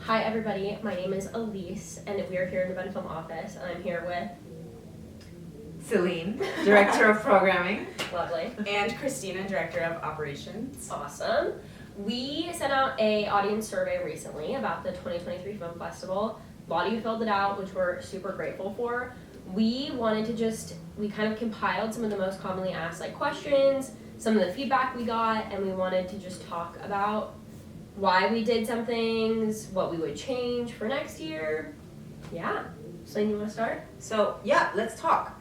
Hi everybody, my name is Elise, and we are here in the BendFilm office, and I'm here with Celine, Director of Programming. Lovely. And Christina, Director of Operations. Awesome. We sent out a audience survey recently about the 2023 Film Festival. A lot of you filled it out, which we're super grateful for. We wanted to we kind of compiled some of the most commonly asked questions, some of the feedback we got, and we wanted to just talk about why we did some things, what we would change for next year. Yeah. Celine, you want to start? So yeah, let's talk.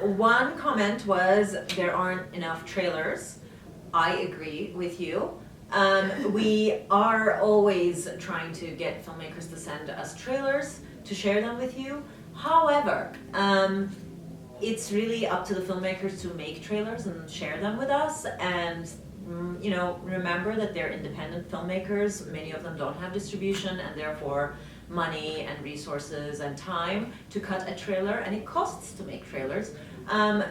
One comment was there aren't enough trailers. I agree with you. We are always trying to get filmmakers to send us trailers to share them with you. However, it's really up to the filmmakers to make trailers and share them with us, and remember that they're independent filmmakers. Many of them don't have distribution and therefore money and resources and time to cut a trailer, and it costs to make trailers.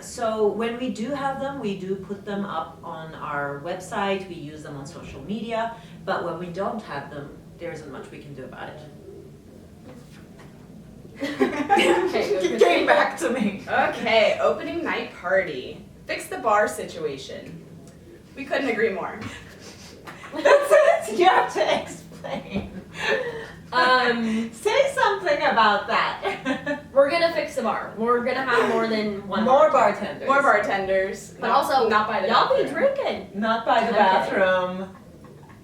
So when we do have them, we do put them up on our website, we use them on social media, but when we don't have them, there isn't much we can do about it. Okay, Came back to me. Okay, opening night party. Fix the bar situation. We couldn't agree more. That's it. You have to explain. Say something about that. We're gonna fix the bar. We're gonna have more than one. More bartenders. More bartenders. But also, not by the y'all be bathroom. drinking. Not by the Okay. bathroom.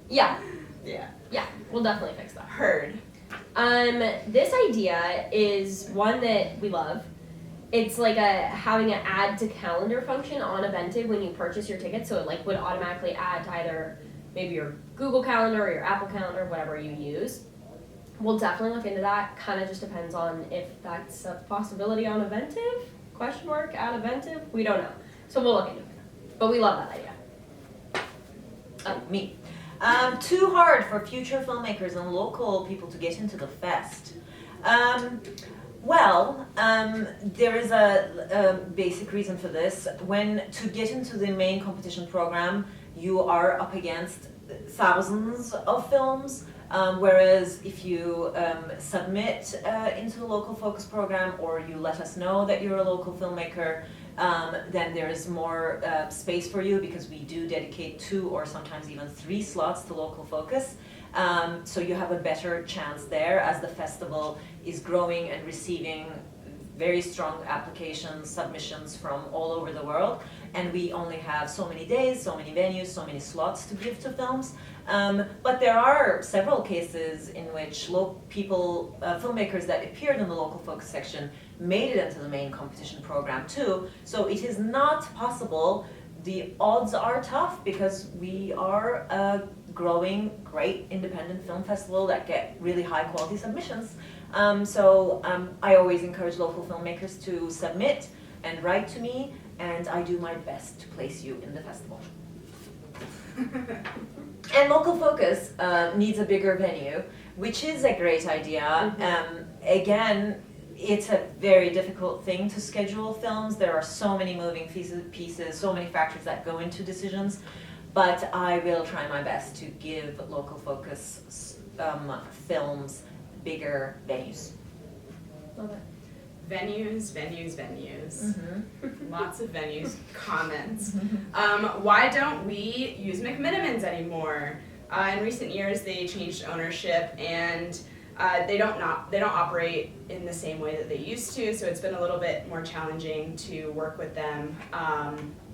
Yeah, Yeah. we'll definitely fix that. Heard. This idea is one that we love. It's like having an add to calendar function on Eventive when you purchase your ticket, so it would automatically add to either maybe your Google Calendar or your Apple Calendar, whatever you use. We'll definitely look into that. Kind of just depends on if that's a possibility on Eventive? Question mark at Eventive? We don't know. So we'll look into it. But we love that idea. Me. Too hard for future filmmakers and local people to get into the fest. There is a basic reason for this. To get into the main competition program, you are up against thousands of films, whereas if you submit into the local focus program, or you let us know that you're a local filmmaker, then there is more space for you, because we do dedicate 2 or sometimes even 3 slots to local focus. So you have a better chance there, as the festival is growing and receiving very strong applications, submissions from all over the world, and we only have so many days, so many venues, so many slots to give to films. But there are several cases in which filmmakers that appeared in the local focus section made it into the main competition program too. So it is not possible. The odds are tough, because we are a growing, great independent film festival that get really high quality submissions. I always encourage local filmmakers to submit and write to me, and I do my best to place you in the festival. And local focus needs a bigger venue, which is a great idea. Again, it's a very difficult thing to schedule films. There are so many moving pieces, so many factors that go into decisions, but I will try my best to give local focus films bigger venues. Love it. Venues. Mm-hmm. Lots of venues. Comments. Why don't we use McMinimans anymore? In recent years, they changed ownership, and they don't operate in the same way that they used to, so it's been a little bit more challenging to work with them.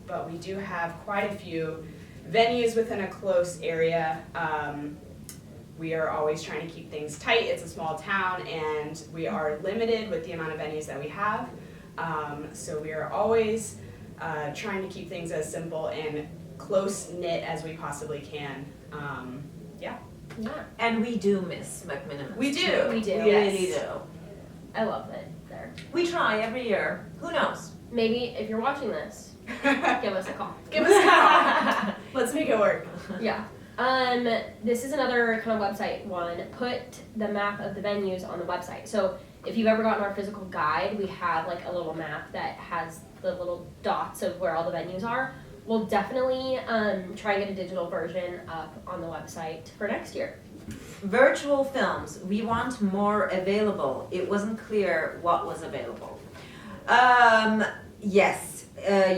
But we do have quite a few venues within a close area. We are always trying to keep things tight. It's a small town, and we are limited with the amount of venues that we have. So we are always trying to keep things as simple and close-knit as we possibly can. Yeah. And we do miss McMinimans. We do. We do. We really Yes. do. I love it there. We try every year. Who knows? Maybe if you're watching this, give us a call. Give us a call. Let's make it work. Yeah. This is another kind of website one. Put the map of the venues on the website. So if you've ever gotten our physical guide, we have a little map that has the little dots of where all the venues are. We'll definitely try and get a digital version up on the website for next year. Virtual films, we want more available. It wasn't clear what was available. Yes,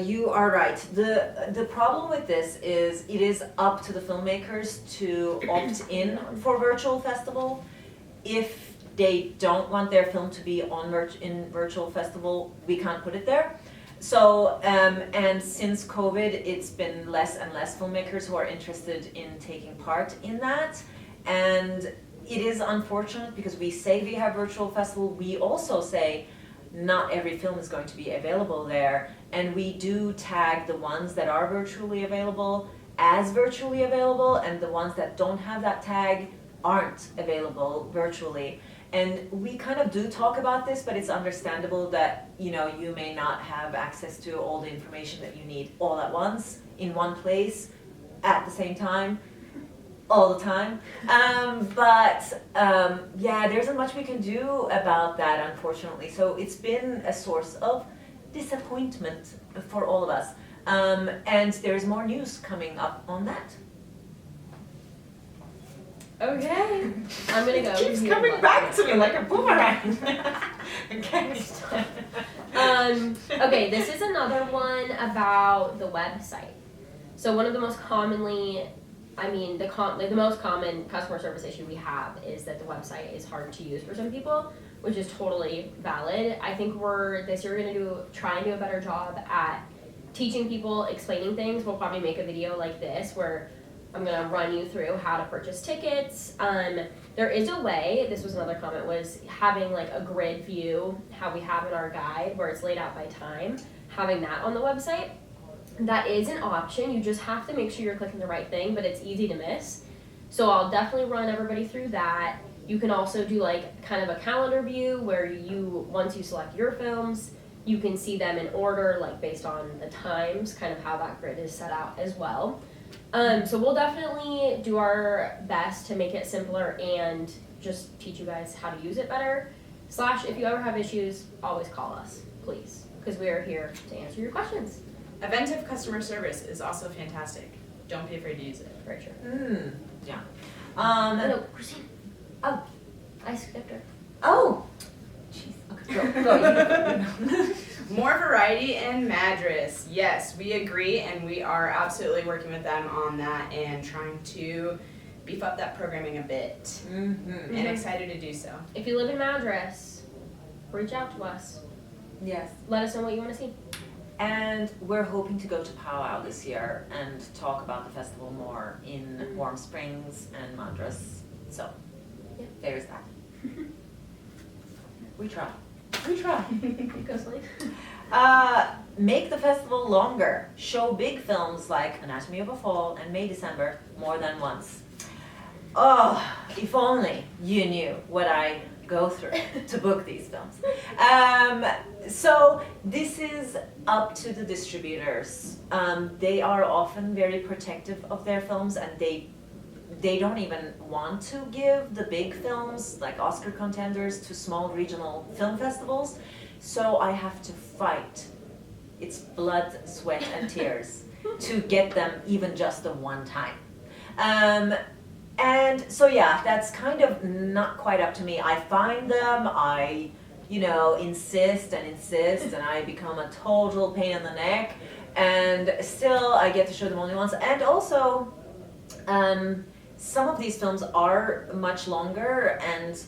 you are right. The problem with this is it is up to the filmmakers to opt in for virtual festival. If they don't want their film to be on in virtual festival, we can't put it there. So, and since COVID, it's been less and less filmmakers who are interested in taking part in that. And it is unfortunate because we say we have virtual festival, we also say not every film is going to be available there. And we do tag the ones that are virtually available as virtually available, and the ones that don't have that tag aren't available virtually. And we kind of do talk about this, but it's understandable that, you know, you may not have access to all the information that you need all at once in one place at the same time, all the time. Yeah, there isn't much we can do about that, unfortunately. So it's been a source of disappointment for all of us. And there's more news coming up on that. Okay, I'm gonna go. It keeps coming back to me like a boomerang. Okay. Okay, this is another one about the website. So one of the most commonly, the most common customer service issue we have is that the website is hard to use for some people, which is totally valid. I think we're this year gonna try and do a better job at teaching people, explaining things. We'll probably make a video like this where I'm gonna run you through how to purchase tickets. There is a way, this was another comment, was having like a grid view, how we have in our guide, where it's laid out by time, having that on the website. That is an option, you just have to make sure you're clicking the right thing, but it's easy to miss. So I'll definitely run everybody through that. You can also do like kind of a calendar view where once you select your films, you can see them in order, like based on the times, kind of how that grid is set out as well. So we'll definitely do our best to make it simpler and just teach you guys how to use it better. / if you ever have issues, always call us, please, because we are here to answer your questions. Eventive customer service is also fantastic. Don't be afraid to use it. Very true. Yeah. No, Christine. Oh. I skipped her. Oh. Jeez. Okay, go. More variety in Madras. Yes, we agree, and we are absolutely working with them on that and trying to beef up that programming a bit. Mm-hmm. And excited to do so. If you live in Madras, reach out to us. Yes. Let us know what you want to see. And we're hoping to go to Powwow this year and talk about the festival more in Warm Springs and Madras. So, Yeah. there's that. We try. We try. Go sleep. Make the festival longer. Show big films like Anatomy of a Fall and May December more than once. Oh, if only you knew what I go through to book these films. So this is up to the distributors. They are often very protective of their films, and they don't even want to give the big films like Oscar contenders to small regional film festivals. So I have to fight. It's blood, sweat, and tears to get them even just the one time. And so yeah, that's kind of not quite up to me. I find them, I insist, and I become a total pain in the neck, and still I get to show them only once. And also, some of these films are much longer, and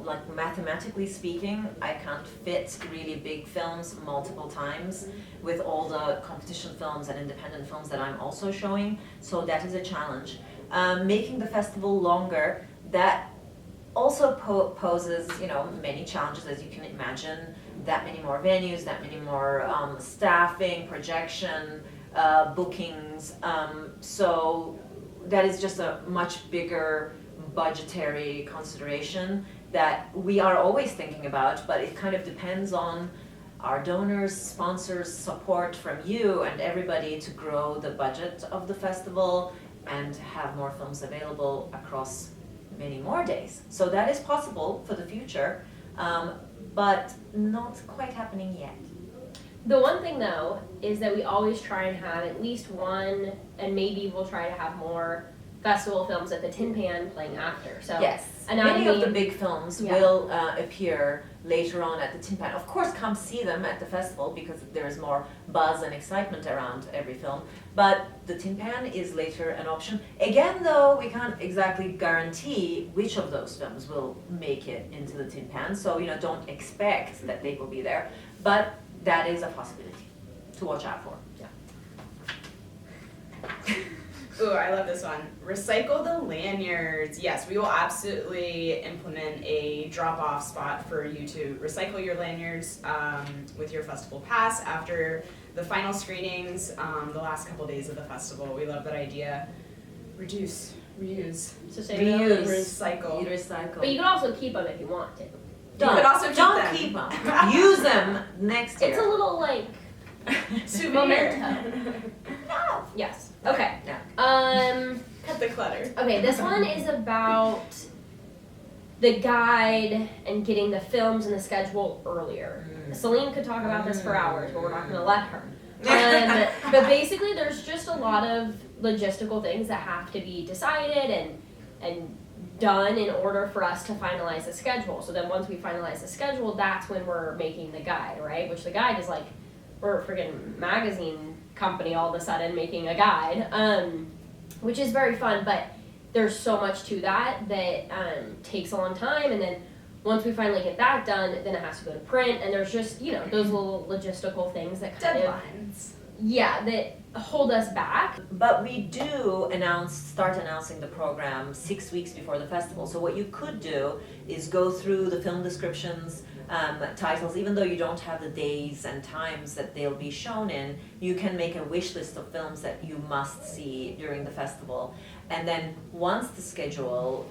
like mathematically speaking, I can't fit really big films multiple times with all the competition films and independent films that I'm also showing, so that is a challenge. Making the festival longer, that also poses, many challenges, as you can imagine. That many more venues, that many more staffing, projection, bookings. So that is just a much bigger budgetary consideration that we are always thinking about, but it kind of depends on our donors, sponsors, support from you and everybody to grow the budget of the festival and have more films available across many more days. So that is possible for the future, but not quite happening yet. The one thing though is that we always try and have at least one, and maybe we'll try to have more festival films at the Tin Pan playing after. So Yes, Anatomy, many of the big films Yeah. will appear later on at the Tin Pan. Of course, come see them at the festival because there is more buzz and excitement around every film. But the Tin Pan is later an option. Again, though, we can't exactly guarantee which of those films will make it into the Tin Pan. So don't expect that they will be there. But that is a possibility to watch out for. Ooh, I love this one. Recycle the lanyards. Yes, we will absolutely implement a drop-off spot for you to recycle your lanyards with your festival pass after the final screenings, the last couple days of the festival. We love that idea. Reduce, reuse, sustainability. recycle. Recycle. But you can also keep them if you want to. You could also keep don't them. keep them. Use them next year. It's a little like Souvenir. memento. No. Yes. Okay. Yeah. Cut the clutter. Okay, this one is about the guide and getting the films and the schedule earlier. Celine could talk about this for hours, but we're not going to let her. But basically, there's just a lot of logistical things that have to be decided and done in order for us to finalize the schedule. So then once we finalize the schedule, that's when we're making the guide, right? Which the guide is like, we're a friggin' magazine company all of a sudden making a guide, which is very fun, but there's so much to that takes a long time, and then once we finally get that done, then it has to go to print, and there's just, those little logistical things that kind Deadlines. that hold us back. But we do start announcing the program 6 weeks before the festival. So what you could do is go through the film descriptions, titles, even though you don't have the days and times that they'll be shown in, you can make a wish list of films that you must see during the festival. And then once the schedule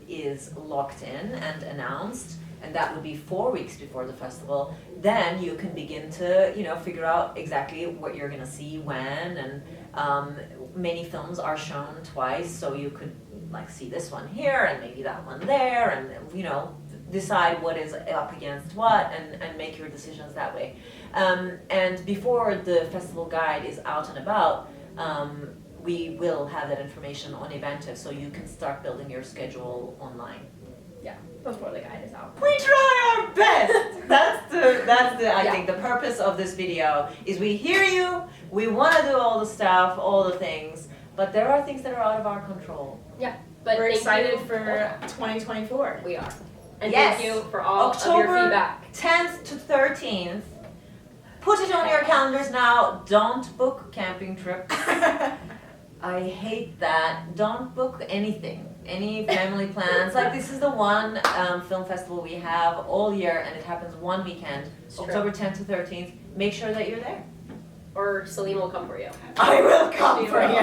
is locked in and announced, and that would be 4 weeks before the festival, then you can begin to figure out exactly what you're going to see when, and many films are shown twice, so you could see this one here and maybe that one there, and decide what is up against what, and make your decisions that way. And before the festival guide is out and about, we will have that information on Eventive, so you can start building your schedule online. Yeah, before the guide is out. We try our best. That's the I Yeah. think the purpose of this video is we hear you, we want to do all the stuff, all the things, but there are things that are out of our control. But We're thank excited you. for 2024. We are. And Yes. thank you for all October of your feedback. 10th to 13th. Put it on your calendars now. Don't book camping trips. I hate that. Don't book anything. Any family plans. This is the one film festival we have all year, and it happens one weekend, It's true. October 10th to 13th. Make sure that you're there. Or Celine will come for you. I will come She for will. you.